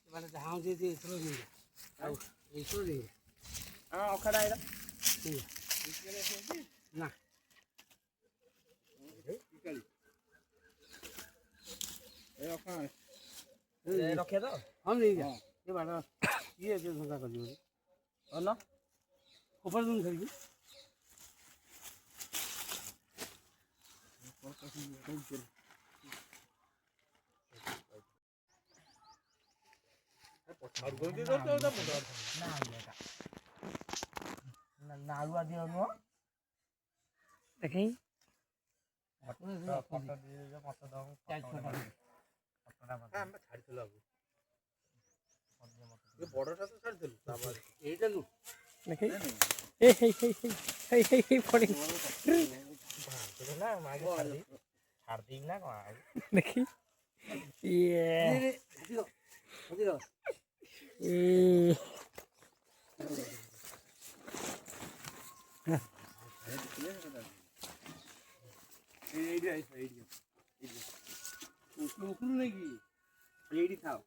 এবারে হাও দিয়ে দিয়ে চলে নিয়ে যাও এই চলে নিয়ে অখাড়া এরা না ରଖିଆ ତ ହଁ ନେଇଯା ଏ ବାଟ ଇଏ ଯେ ଧନ୍ଦା କରିବ ଭଲ ଉପର ଦିନ ଧରିକି ନାଳୁଆ ଦିଅ ନୁହଁ ଦେଖି ବଡଟା ତ ଛାଡ଼ିଥିଲୁ এইটা নু ଦେଖି পড়ে ଛାଡ଼ିଦେବି ନା କ'ଣ দেখি এইটি থাও